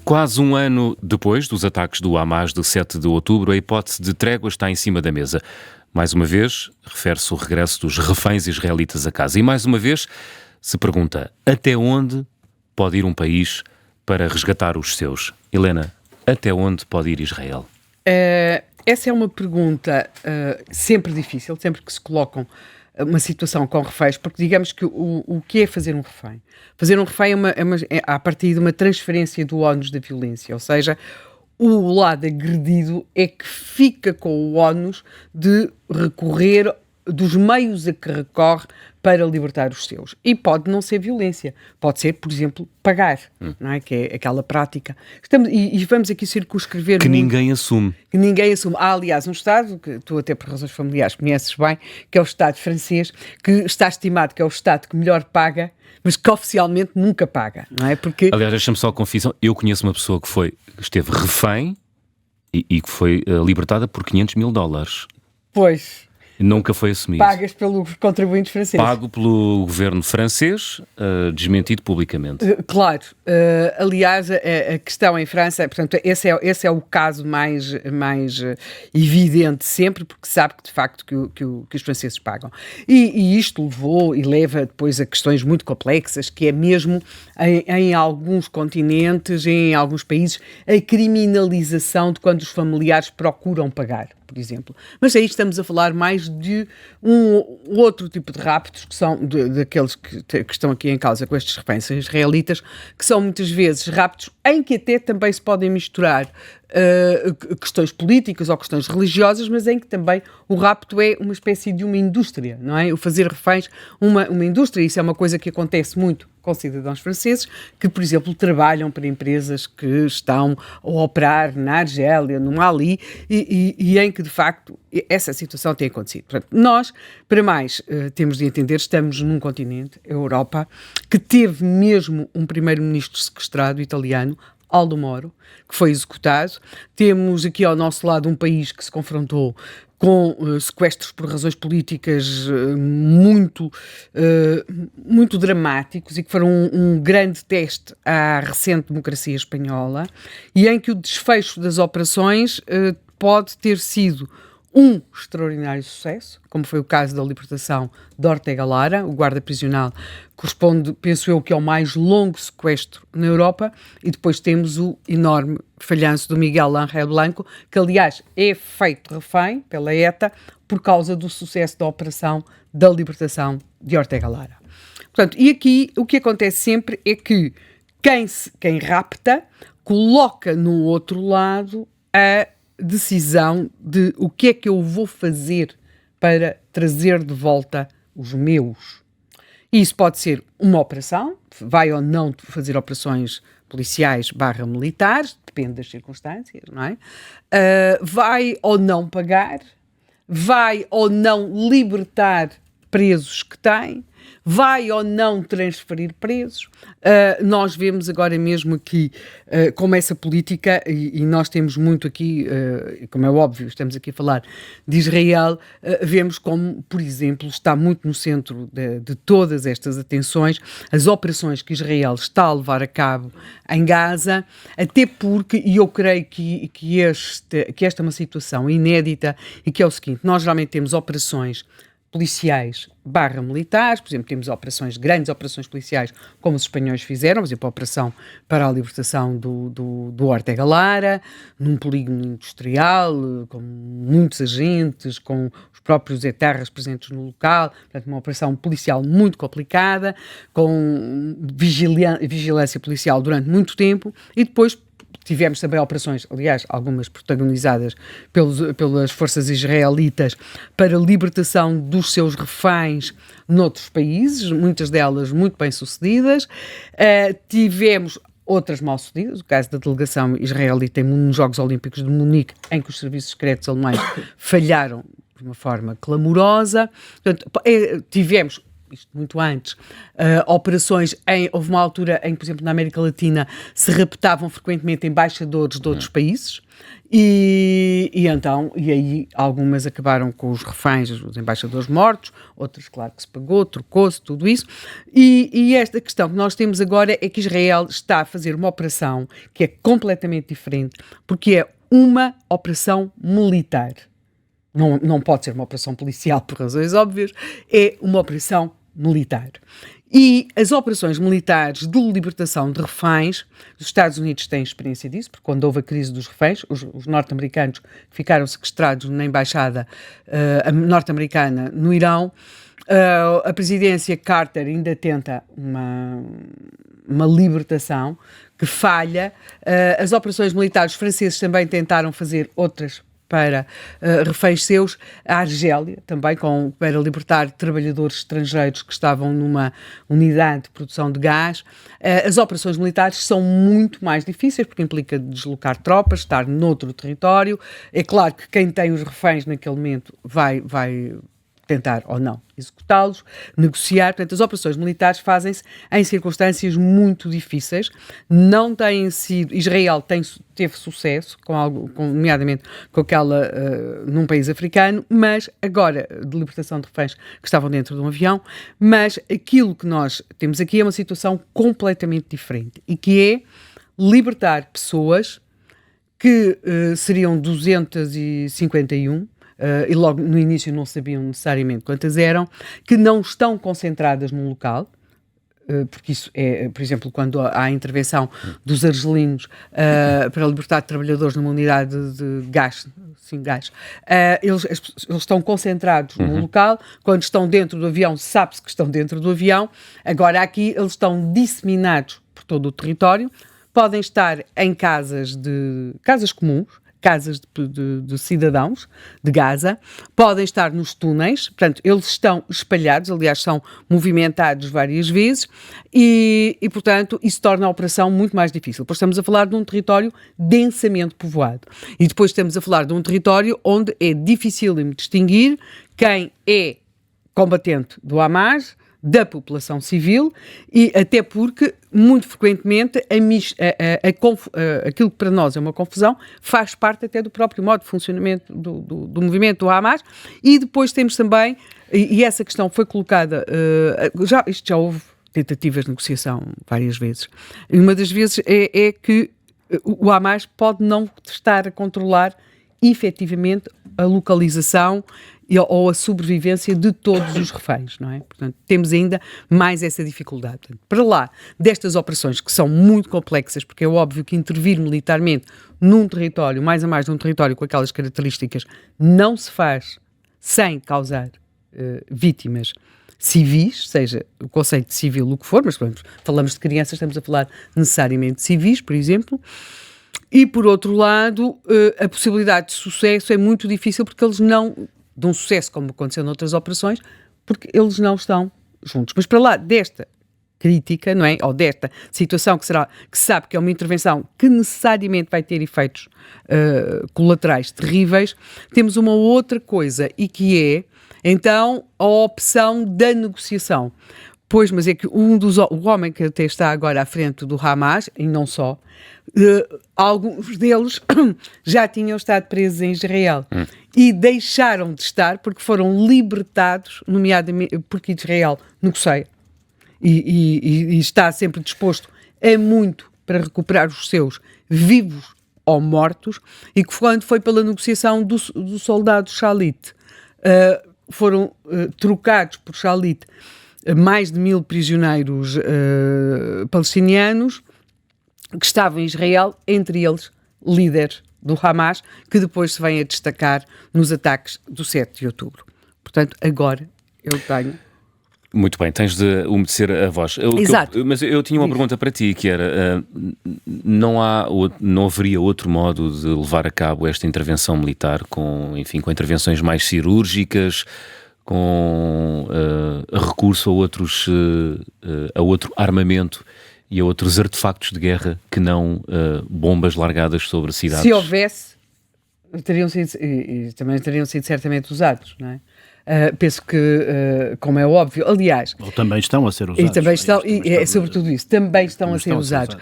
Quase um ano depois dos ataques do Hamas de 7 de outubro, a hipótese de trégua está em cima da mesa. Mais uma vez, refere-se o regresso dos reféns israelitas a casa. E mais uma vez, se pergunta até onde pode ir um país para resgatar os seus. Helena, até onde pode ir Israel? Essa é uma pergunta sempre difícil, sempre que se colocam uma situação com reféns, porque digamos que o que é fazer um refém? Fazer um refém é a partir de uma transferência do ónus da violência, ou seja, o lado agredido é que fica com o ónus de recorrer dos meios a que recorre para libertar os seus. E pode não ser violência, pode ser, por exemplo, pagar, não é? Que é aquela prática. E vamos aqui circunscrever... Que ninguém assume. Que ninguém assume. Há, aliás, um Estado, que tu até por razões familiares conheces bem, que é o Estado francês, que está estimado que é o Estado que melhor paga, mas que oficialmente nunca paga, não é? Porque... Aliás, deixa-me só a confissão, eu conheço uma pessoa que esteve refém e que foi libertada por $500 mil. Pois... Nunca foi assumido. Pagas pelos contribuintes franceses. Pago pelo governo francês, desmentido publicamente. Claro. Aliás, a questão em França, portanto, esse é o caso mais evidente sempre, porque sabe que, de facto, que os franceses pagam. E isto levou e leva depois a questões muito complexas, que é mesmo em alguns continentes, em alguns países, a criminalização de quando os familiares procuram pagar, por exemplo. Mas aí estamos a falar mais de um outro tipo de raptos, que são daqueles que estão aqui em causa com estes reféns israelitas, que são muitas vezes raptos em que até também se podem misturar questões políticas ou questões religiosas, mas em que também o rapto é uma espécie de uma indústria, não é? O fazer reféns, uma indústria, isso é uma coisa que acontece muito com cidadãos franceses que, por exemplo, trabalham para empresas que estão a operar na Argélia, no Mali, e em que, de facto, essa situação tem acontecido. Portanto, nós, para mais, temos de entender, estamos num continente, a Europa, que teve mesmo um primeiro-ministro sequestrado italiano, Aldo Moro, que foi executado. Temos aqui ao nosso lado um país que se confrontou com sequestros por razões políticas muito dramáticos e que foram um grande teste à recente democracia espanhola e em que o desfecho das operações pode ter sido um extraordinário sucesso, como foi o caso da libertação de Ortega Lara, o guarda prisional, corresponde, penso eu, que é o mais longo sequestro na Europa, e depois temos o enorme falhanço do Miguel Ángel Blanco, que aliás é feito refém pela ETA por causa do sucesso da operação da libertação de Ortega Lara. Portanto, e aqui o que acontece sempre é que quem rapta coloca no outro lado a decisão de o que é que eu vou fazer para trazer de volta os meus. E isso pode ser uma operação, vai ou não fazer operações policiais / militares, depende das circunstâncias, não é? Vai ou não pagar, vai ou não libertar presos que tem, vai ou não transferir presos. Nós vemos agora mesmo aqui como essa política, e nós temos muito aqui, como é óbvio, estamos aqui a falar de Israel, vemos como, por exemplo, está muito no centro de todas estas atenções as operações que Israel está a levar a cabo em Gaza, até porque, e eu creio que esta é uma situação inédita, e que é o seguinte: nós geralmente temos operações policiais / militares, por exemplo, temos grandes operações policiais, como os espanhóis fizeram, por exemplo, a operação para a libertação do Ortega Lara, num polígono industrial, com muitos agentes, com os próprios etarras presentes no local, portanto, uma operação policial muito complicada, com vigilância policial durante muito tempo, e depois tivemos também operações, aliás, algumas protagonizadas pelas forças israelitas para libertação dos seus reféns noutros países, muitas delas muito bem sucedidas. Tivemos outras mal-sucedidas, o caso da delegação israelita nos Jogos Olímpicos de Munique, em que os serviços secretos alemães falharam de uma forma clamorosa. Portanto, tivemos isto muito antes, operações houve uma altura em que, por exemplo, na América Latina se raptavam frequentemente embaixadores de outros países e aí algumas acabaram com os reféns, os embaixadores mortos, outras, claro, que se pagou, trocou-se, tudo isso. E esta questão que nós temos agora é que Israel está a fazer uma operação que é completamente diferente, porque é uma operação militar. Não pode ser uma operação policial por razões óbvias, é uma operação militar. E as operações militares de libertação de reféns, os Estados Unidos têm experiência disso, porque quando houve a crise dos reféns, os norte-americanos ficaram sequestrados na embaixada norte-americana no Irão, a presidência Carter ainda tenta uma libertação que falha, as operações militares franceses também tentaram fazer outras para reféns seus, a Argélia também para libertar trabalhadores estrangeiros que estavam numa unidade de produção de gás. As operações militares são muito mais difíceis porque implica deslocar tropas, estar noutro território. É claro que quem tem os reféns naquele momento vai tentar ou não executá-los, negociar. Portanto, as operações militares fazem-se em circunstâncias muito difíceis. Não têm sido... Israel teve sucesso, nomeadamente com aquela num país africano, mas agora, de libertação de reféns que estavam dentro de um avião, mas aquilo que nós temos aqui é uma situação completamente diferente e que é libertar pessoas que seriam 251, e logo no início não sabiam necessariamente quantas eram, que não estão concentradas num local, porque isso é, por exemplo, quando há a intervenção dos argelinos para libertar trabalhadores numa unidade de gás, eles estão concentrados num local, quando estão dentro do avião, sabe-se que estão dentro do avião, agora aqui eles estão disseminados por todo o território, podem estar em casas comuns, casas de cidadãos de Gaza, podem estar nos túneis, portanto, eles estão espalhados, aliás, são movimentados várias vezes e, portanto, isso torna a operação muito mais difícil. Depois estamos a falar de um território densamente povoado e depois estamos a falar de um território onde é dificílimo distinguir quem é combatente do Hamas da população civil e até porque, muito frequentemente, aquilo que para nós é uma confusão faz parte até do próprio modo de funcionamento do movimento do Hamas e depois temos também, e essa questão foi colocada, já houve tentativas de negociação várias vezes, e uma das vezes é que o Hamas pode não estar a controlar efetivamente a localização ou a sobrevivência de todos os reféns, não é? Portanto, temos ainda mais essa dificuldade. Portanto, para lá destas operações que são muito complexas, porque é óbvio que intervir militarmente num território, mais a mais num território com aquelas características, não se faz sem causar vítimas civis, seja o conceito de civil o que for, mas falamos de crianças, estamos a falar necessariamente de civis, por exemplo. E, por outro lado, a possibilidade de sucesso é muito difícil porque eles não... de um sucesso como aconteceu noutras operações, porque eles não estão juntos. Mas para lá desta crítica, não é? Ou desta situação que se sabe que é uma intervenção que necessariamente vai ter efeitos colaterais terríveis, temos uma outra coisa e que é, então, a opção da negociação. Pois, mas é que o homem que até está agora à frente do Hamas, e não só, alguns deles já tinham estado presos em Israel e deixaram de estar porque foram libertados, nomeadamente porque Israel negocia e está sempre disposto a muito para recuperar os seus vivos ou mortos, e que quando foi pela negociação do soldado Shalit, foram trocados por Shalit mais de 1000 prisioneiros palestinianos que estavam em Israel, entre eles líderes do Hamas, que depois se vem a destacar nos ataques do 7 de outubro. Portanto, agora eu tenho... Muito bem, tens de umedecer a voz. Exato. Mas eu tinha uma pergunta para ti, que era, não haveria outro modo de levar a cabo esta intervenção militar com intervenções mais cirúrgicas, com recurso a outro armamento e a outros artefactos de guerra que não bombas largadas sobre cidades? Se houvesse, também teriam sido certamente usados, não é? Penso que, como é óbvio, aliás... Ou também estão a ser usados. E também estão, é sobretudo isso, também estão a ser usados.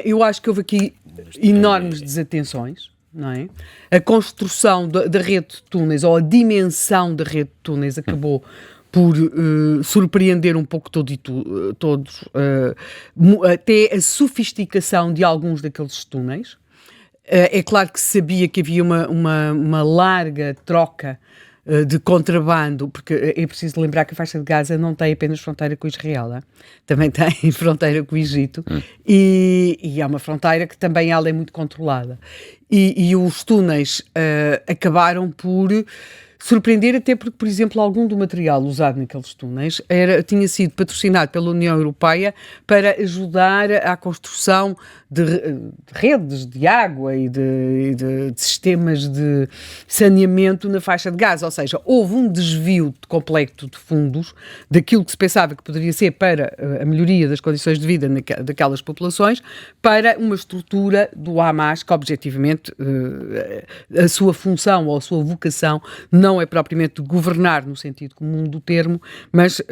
Eu acho que houve aqui enormes desatenções, não é? A construção da rede de túneis, ou a dimensão da rede de túneis, acabou por surpreender um pouco todos, até a sofisticação de alguns daqueles túneis. É claro que se sabia que havia uma larga troca de contrabando, porque é preciso lembrar que a faixa de Gaza não tem apenas fronteira com Israel, também tem fronteira com o Egito, e é uma fronteira que também ela é muito controlada. E os túneis acabaram por surpreender, até porque, por exemplo, algum do material usado naqueles túneis tinha sido patrocinado pela União Europeia para ajudar à construção de redes de água e de sistemas de saneamento na faixa de Gaza. Ou seja, houve um desvio completo de fundos daquilo que se pensava que poderia ser para a melhoria das condições de vida daquelas populações para uma estrutura do Hamas que, objetivamente, a sua função ou a sua vocação não é propriamente de governar no sentido comum do termo, mas,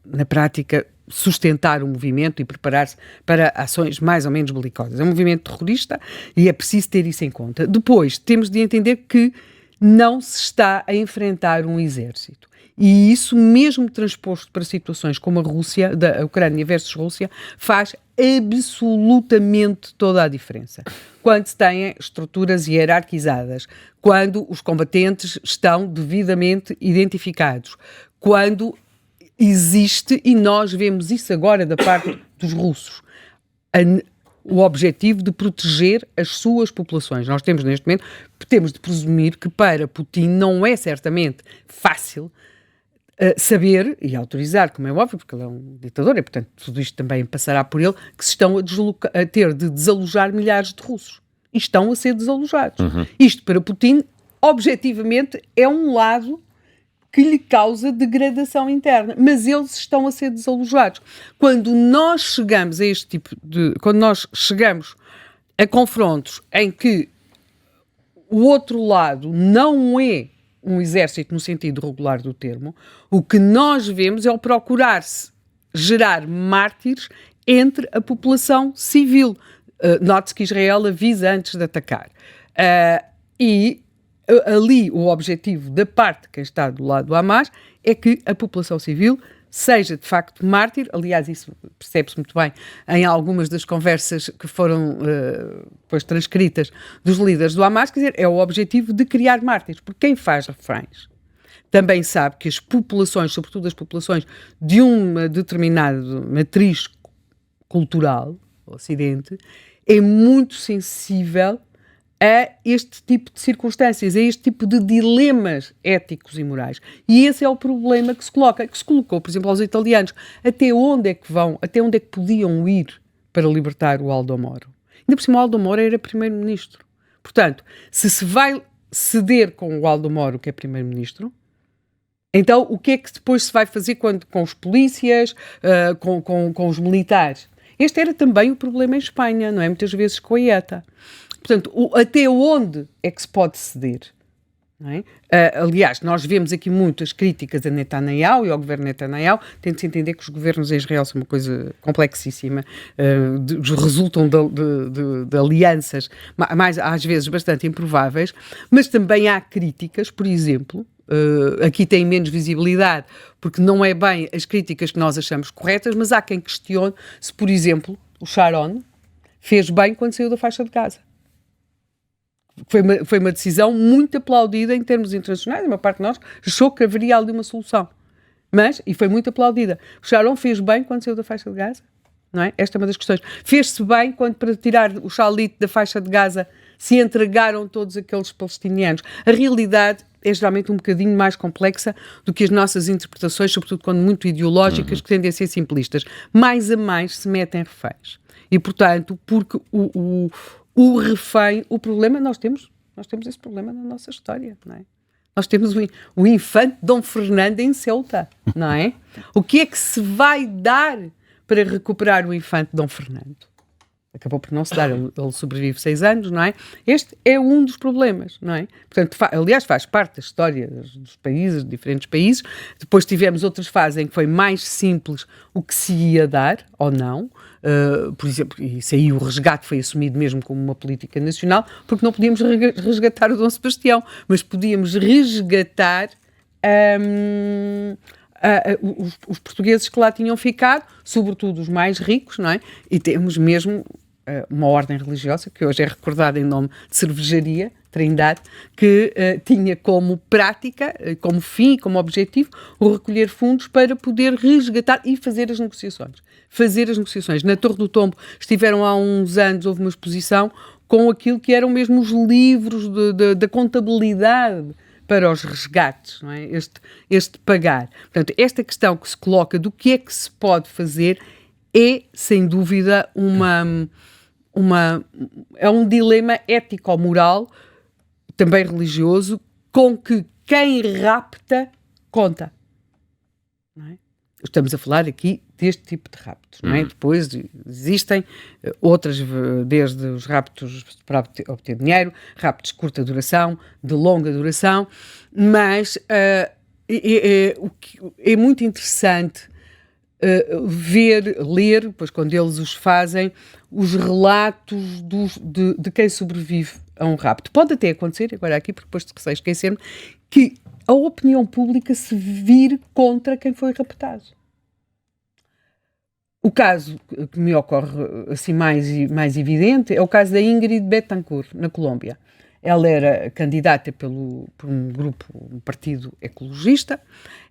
na prática, sustentar o movimento e preparar-se para ações mais ou menos belicosas. É um movimento terrorista e é preciso ter isso em conta. Depois, temos de entender que não se está a enfrentar um exército. E isso, mesmo transposto para situações como a Rússia, da Ucrânia versus Rússia, faz absolutamente toda a diferença. Quando se têm estruturas hierarquizadas, quando os combatentes estão devidamente identificados, quando existe, e nós vemos isso agora da parte dos russos, o objetivo de proteger as suas populações. Nós temos neste momento, temos de presumir que para Putin não é certamente fácil saber e autorizar, como é óbvio, porque ele é um ditador e, portanto, tudo isto também passará por ele, que se estão a ter de desalojar milhares de russos. E estão a ser desalojados. Isto, para Putin, objetivamente, é um lado que lhe causa degradação interna. Mas eles estão a ser desalojados. Quando nós chegamos a este tipo de... Quando nós chegamos a confrontos em que o outro lado não é um exército no sentido regular do termo, o que nós vemos é o procurar-se gerar mártires entre a população civil. Note-se que Israel avisa antes de atacar. Ali o objetivo da parte de quem está do lado do Hamas é que a população civil seja de facto mártir. Aliás, isso percebe-se muito bem em algumas das conversas que foram depois transcritas dos líderes do Hamas. Quer dizer, é o objetivo de criar mártires, porque quem faz reféns também sabe que as populações, sobretudo as populações de uma determinada matriz cultural, o Ocidente, é muito sensível a este tipo de circunstâncias, a este tipo de dilemas éticos e morais. E esse é o problema que se colocou, por exemplo, aos italianos. Até onde é que podiam ir para libertar o Aldo Moro? Ainda por cima, o Aldo Moro era primeiro-ministro. Portanto, se vai ceder com o Aldo Moro, que é primeiro-ministro, então o que é que depois se vai fazer com os polícias, com os militares? Este era também o problema em Espanha, não é? Muitas vezes com a ETA. Portanto, até onde é que se pode ceder? Não é? Aliás, nós vemos aqui muitas críticas a Netanyahu e ao governo Netanyahu. Tem-se entender que os governos em Israel são uma coisa complexíssima, resultam de alianças, mais, às vezes bastante improváveis, mas também há críticas, por exemplo, aqui tem menos visibilidade, porque não é bem as críticas que nós achamos corretas, mas há quem questione se, por exemplo, o Sharon fez bem quando saiu da faixa de Gaza. Foi uma decisão muito aplaudida em termos internacionais. Uma parte de nós achou que haveria ali uma solução. E foi muito aplaudida. O Sharon fez bem quando saiu da faixa de Gaza? Não é? Esta é uma das questões. Fez-se bem quando, para tirar o Shalit da faixa de Gaza, se entregaram todos aqueles palestinianos? A realidade é geralmente um bocadinho mais complexa do que as nossas interpretações, sobretudo quando muito ideológicas, que tendem a ser simplistas. Mais a mais se metem reféns. E, portanto, porque o refém, o problema, nós temos esse problema na nossa história, não é? Nós temos o infante Dom Fernando em Ceuta, não é? O que é que se vai dar para recuperar o infante Dom Fernando? Acabou por não se dar, ele sobrevive 6 anos, não é? Este é um dos problemas, não é? Portanto, aliás, faz parte da história dos países, de diferentes países. Depois tivemos outras fases em que foi mais simples o que se ia dar, ou não. Por exemplo, isso aí o resgate foi assumido mesmo como uma política nacional, porque não podíamos resgatar o Dom Sebastião, mas podíamos resgatar os portugueses que lá tinham ficado, sobretudo os mais ricos, não é? E temos mesmo uma ordem religiosa, que hoje é recordada em nome de Cervejaria Trindade, que tinha como prática, como fim, como objetivo, o recolher fundos para poder resgatar e fazer as negociações. Fazer as negociações. Na Torre do Tombo estiveram há uns anos, houve uma exposição com aquilo que eram mesmo os livros da contabilidade para os resgates, não é? Este pagar. Portanto, esta questão que se coloca do que é que se pode fazer é, sem dúvida, é um dilema ético-moral, também religioso, com que quem rapta conta. Não é? Estamos a falar aqui deste tipo de raptos, não é? Depois existem outras, desde os raptos para obter dinheiro, raptos de curta duração, de longa duração, mas é muito interessante ler, pois quando eles os fazem, os relatos de quem sobrevive a um rapto. Pode até acontecer, agora aqui, porque depois de esquecer-me, que a opinião pública se vire contra quem foi raptado. O caso que me ocorre assim mais evidente é o caso da Ingrid Betancourt, na Colômbia. Ela era candidata por um partido ecologista,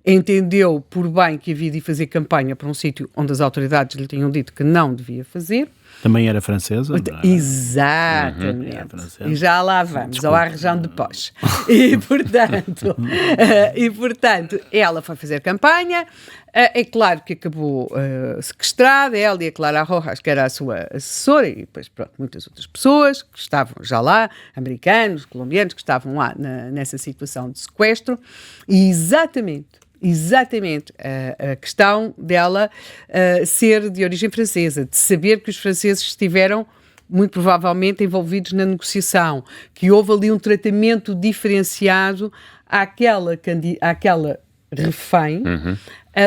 entendeu por bem que havia de fazer campanha para um sítio onde as autoridades lhe tinham dito que não devia fazer. Também era francesa? Exatamente. Era francesa. E já lá vamos, ao Arrejão de Pós. E, portanto, ela foi fazer campanha. É claro que acabou sequestrada, ela e a Clara Rojas, que era a sua assessora, e depois, pronto, muitas outras pessoas que estavam já lá, americanos, colombianos, que estavam lá nessa situação de sequestro. E exatamente a questão dela ser de origem francesa, de saber que os franceses estiveram muito provavelmente envolvidos na negociação, que houve ali um tratamento diferenciado àquela refém,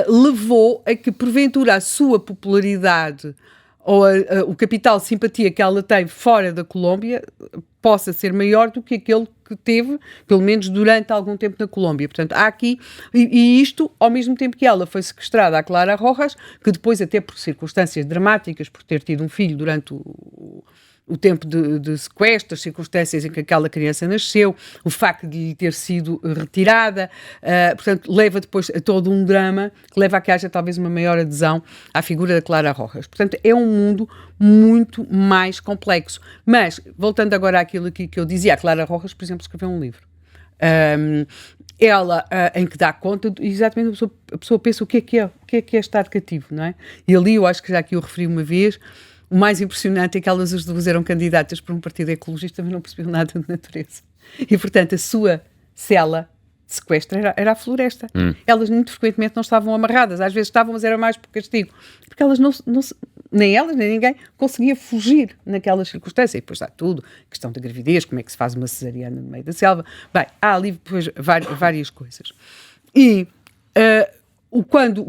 levou a que, porventura, a sua popularidade ou o capital de simpatia que ela tem fora da Colômbia possa ser maior do que aquele que teve, pelo menos durante algum tempo na Colômbia. Portanto, há aqui, e isto ao mesmo tempo que ela foi sequestrada à Clara Rojas, que depois, até por circunstâncias dramáticas, por ter tido um filho durante o tempo de sequestro, as circunstâncias em que aquela criança nasceu, o facto de lhe ter sido retirada, portanto, leva depois a todo um drama que leva a que haja talvez uma maior adesão à figura da Clara Rojas. Portanto, é um mundo muito mais complexo. Mas, voltando agora àquilo aqui que eu dizia, a Clara Rojas, por exemplo, escreveu um livro. Ela, em que dá conta, exatamente a pessoa pensa o que é estar cativo, não é? E ali, eu acho que já aqui eu referi uma vez, o mais impressionante é que elas as duas eram candidatas para um partido ecologista, mas não percebiam nada de natureza. E, portanto, a sua cela de sequestro era a floresta. Elas muito frequentemente não estavam amarradas, às vezes estavam, mas era mais por castigo. Porque elas nem elas, nem ninguém conseguia fugir naquelas circunstâncias. E depois há tudo, questão da gravidez, como é que se faz uma cesariana no meio da selva. Bem, há ali depois várias coisas. E quando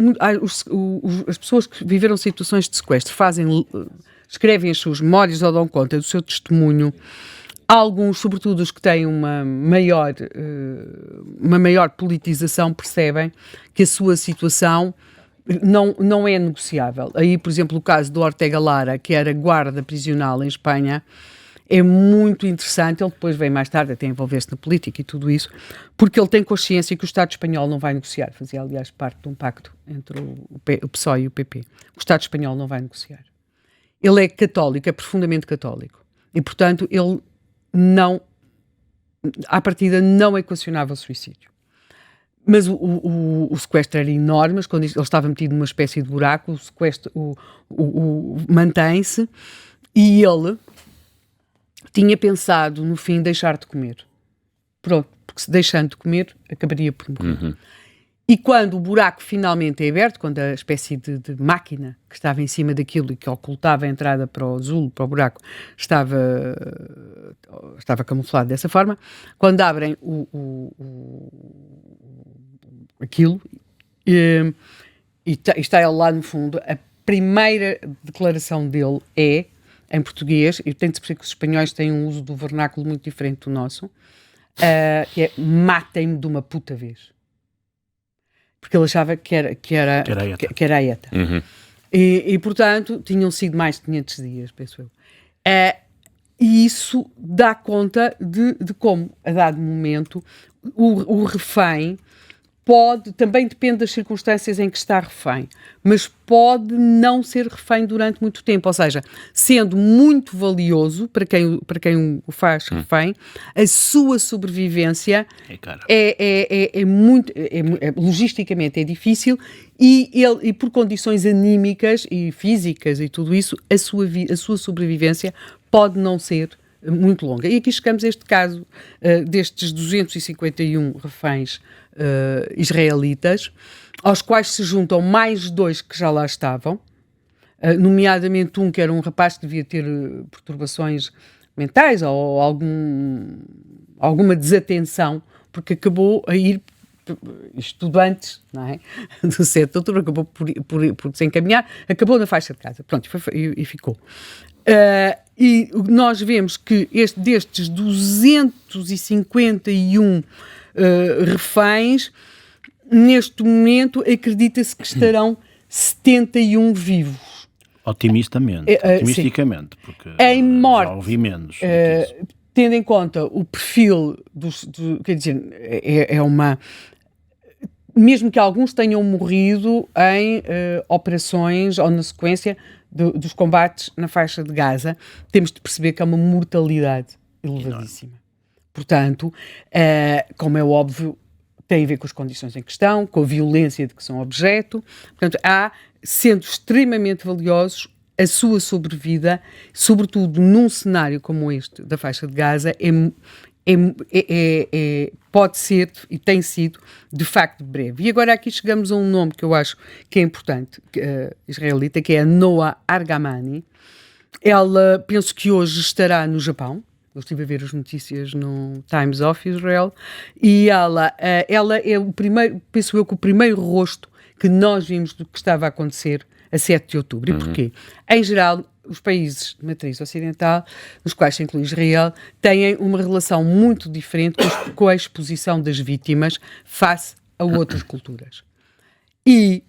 as pessoas que viveram situações de sequestro escrevem as suas memórias ou dão conta do seu testemunho, alguns, sobretudo os que têm uma maior politização, percebem que a sua situação não é negociável. Aí, por exemplo, o caso do Ortega Lara, que era guarda prisional em Espanha, é muito interessante. Ele depois vem mais tarde até envolver-se na política e tudo isso, porque ele tem consciência que o Estado espanhol não vai negociar. Fazia, aliás, parte de um pacto entre o PSOE e o PP. O Estado espanhol não vai negociar. Ele é católico, é profundamente católico. E, portanto, ele à partida, não equacionava o suicídio. Mas o sequestro era enorme, mas quando ele estava metido numa espécie de buraco, o sequestro mantém-se, e ele tinha pensado, no fim, deixar de comer. Pronto, porque se deixando de comer, acabaria por morrer. E quando o buraco finalmente é aberto, quando a espécie de máquina que estava em cima daquilo e que ocultava a entrada para o azul, para o buraco, estava camuflado dessa forma, quando abrem aquilo e está ele lá no fundo, a primeira declaração dele é, em português, e tem de perceber que os espanhóis têm um uso do vernáculo muito diferente do nosso, que é matem-me de uma puta vez. Porque ele achava que era a ETA. Uhum. E, portanto, tinham sido mais de 500 dias, penso eu. E isso dá conta de como, a dado momento, o refém também depende das circunstâncias em que está refém, mas pode não ser refém durante muito tempo, ou seja, sendo muito valioso para quem o faz refém, a sua sobrevivência logisticamente é difícil e por condições anímicas e físicas e tudo isso, a sua sobrevivência pode não ser muito longa. E aqui chegamos a este caso destes 251 reféns israelitas, aos quais se juntam mais 2 que já lá estavam, nomeadamente um que era um rapaz que devia ter perturbações mentais ou alguma desatenção, porque acabou a ir, estudantes, não é? Do 7 de outubro, acabou por se encaminhar, acabou na faixa de casa, pronto, e ficou. E nós vemos que destes 251 reféns, neste momento acredita-se que estarão 71 vivos. Otimisticamente, porque em morte, já ouvi menos. Tendo em conta o perfil quer dizer, mesmo que alguns tenham morrido em operações ou na sequência dos combates na faixa de Gaza, temos de perceber que é uma mortalidade elevadíssima. Portanto, como é óbvio, tem a ver com as condições em que estão, com a violência de que são objeto. Portanto, sendo extremamente valiosos, a sua sobrevida, sobretudo num cenário como este da faixa de Gaza, pode ser e tem sido de facto breve. E agora aqui chegamos a um nome que eu acho que é importante, israelita, que é a Noa Argamani. Ela, penso que hoje estará no Japão. Eu estive a ver as notícias no Times of Israel e ela é o primeiro, penso eu, que o primeiro rosto que nós vimos do que estava a acontecer a 7 de outubro. E porquê? Em geral, os países de matriz ocidental, nos quais se inclui Israel, têm uma relação muito diferente com a exposição das vítimas face a outras culturas. E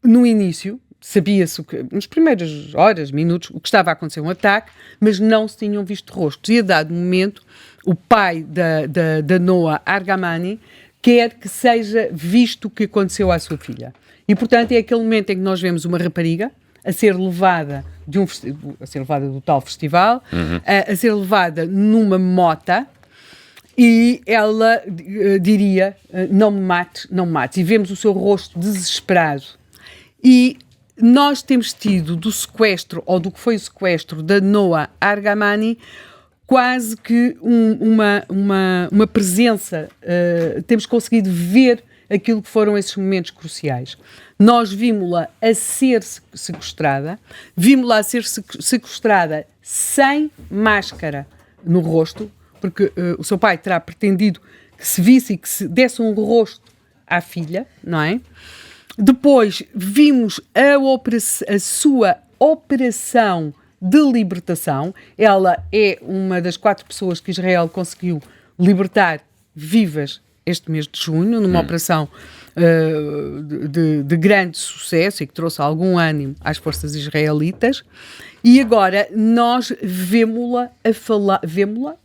no início, sabia-se, nas primeiras horas, minutos, o que estava a acontecer, um ataque, mas não se tinham visto rostos. E a dado momento, o pai da Noa Argamani quer que seja visto o que aconteceu à sua filha. E, portanto, é aquele momento em que nós vemos uma rapariga a ser levada do tal festival, a ser levada numa mota, e ela diria, não me mates, não me mates. E vemos o seu rosto desesperado. E nós temos tido do sequestro, ou do que foi o sequestro da Noa Argamani, quase que uma presença, temos conseguido ver aquilo que foram esses momentos cruciais. Nós vimos-la a ser sequestrada, vimos-la a ser sequestrada sem máscara no rosto, porque o seu pai terá pretendido que se visse e que se desse um rosto à filha, não é? Depois vimos a sua operação de libertação. Ela é uma das 4 pessoas que Israel conseguiu libertar vivas este mês de junho, numa operação de grande sucesso e que trouxe algum ânimo às forças israelitas. E agora nós vemo-la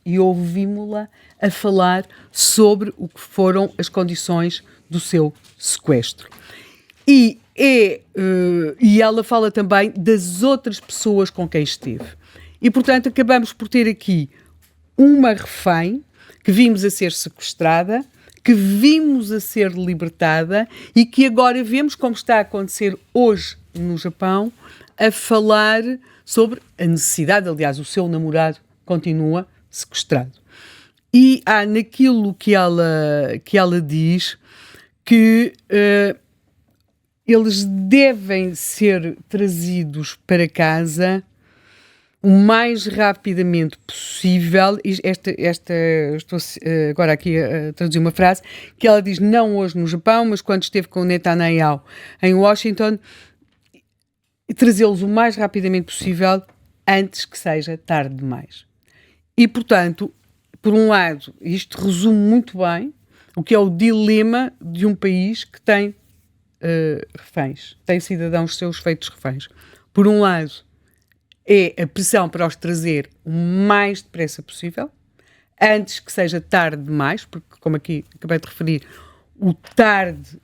e ouvimos-la a falar sobre o que foram as condições do seu sequestro. E ela fala também das outras pessoas com quem esteve. E, portanto, acabamos por ter aqui uma refém que vimos a ser sequestrada, que vimos a ser libertada e que agora vemos, como está a acontecer hoje no Japão, a falar sobre a necessidade, aliás, o seu namorado continua sequestrado. E há naquilo que ela diz que eles devem ser trazidos para casa o mais rapidamente possível. Estou agora aqui a traduzir uma frase que ela diz, não hoje no Japão, mas quando esteve com o Netanyahu em Washington, trazê-los o mais rapidamente possível antes que seja tarde demais. E, portanto, por um lado, isto resume muito bem o que é o dilema de um país que tem reféns, tem cidadãos seus feitos reféns. Por um lado, é a pressão para os trazer o mais depressa possível, antes que seja tarde demais, porque, como aqui acabei de referir, o tarde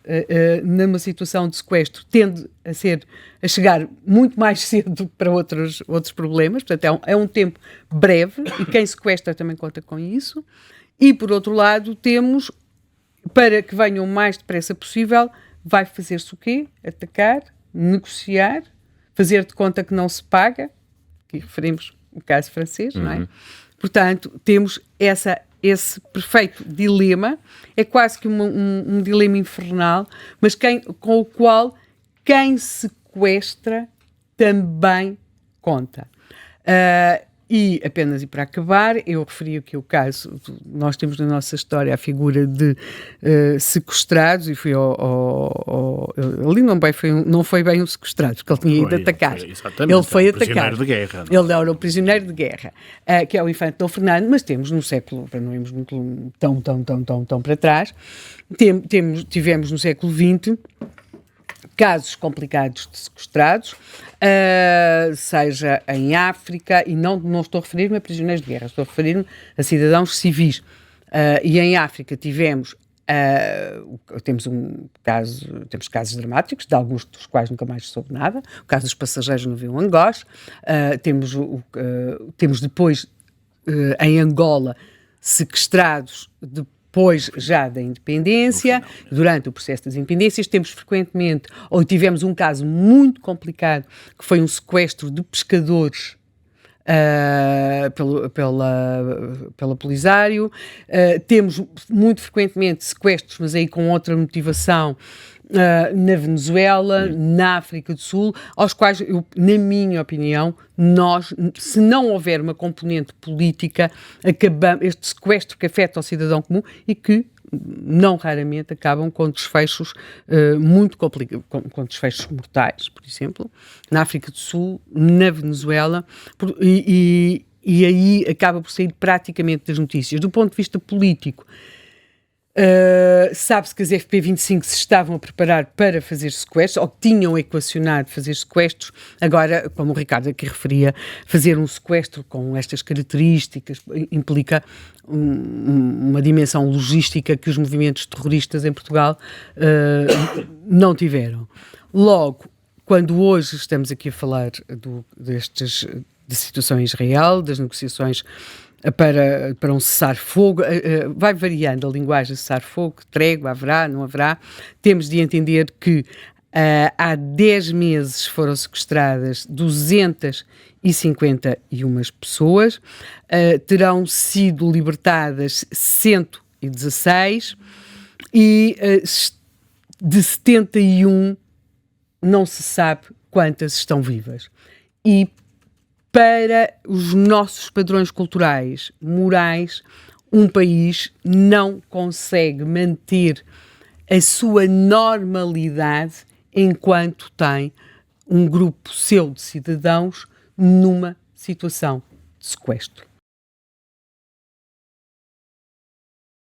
numa situação de sequestro tende a chegar muito mais cedo para outros problemas, portanto é um tempo breve e quem sequestra também conta com isso. E por outro lado temos, para que venham o mais depressa possível, vai fazer-se o quê? Atacar, negociar, fazer de conta que não se paga, aqui referimos o caso francês, não é? Portanto, temos esse perfeito dilema, é quase que um dilema infernal, mas com o qual quem sequestra também conta. E apenas para acabar, eu referi aqui o caso, nós temos na nossa história a figura de sequestrados, e fui ali não foi bem um sequestrado, porque ele tinha ido atacar. Ele foi atacar. De guerra, ele era o prisioneiro de guerra, que é o infante Dom Fernando, mas temos no século, para não irmos muito tão para trás, tivemos no século XX casos complicados de sequestrados, seja em África, e não estou a referir-me a prisioneiros de guerra, estou a referir-me a cidadãos civis. E em África temos casos dramáticos, de alguns dos quais nunca mais soube nada, o caso dos passageiros no avião Angoche, temos depois em Angola sequestrados depois já da independência, durante o processo das independências, temos frequentemente, ou tivemos um caso muito complicado, que foi um sequestro de pescadores pela Polisário. Temos muito frequentemente sequestros, mas aí com outra motivação, na Venezuela, na África do Sul, aos quais, na minha opinião, se não houver uma componente política, este sequestro que afeta o cidadão comum e que não raramente acabam com desfechos muito complicados, com desfechos mortais, por exemplo, na África do Sul, na Venezuela, e aí acaba por sair praticamente das notícias. Do ponto de vista político, sabe-se que as FP25 se estavam a preparar para fazer sequestros, ou que tinham equacionado fazer sequestros. Agora, como o Ricardo aqui referia, fazer um sequestro com estas características implica uma dimensão logística que os movimentos terroristas em Portugal não tiveram. Logo, quando hoje estamos aqui a falar da situação em Israel, das negociações para um cessar-fogo, vai variando a linguagem, cessar-fogo, trégua, haverá, não haverá. Temos de entender que há 10 meses foram sequestradas 251 pessoas, terão sido libertadas 116 e de 71 não se sabe quantas estão vivas. E para os nossos padrões culturais, morais, um país não consegue manter a sua normalidade enquanto tem um grupo seu de cidadãos numa situação de sequestro.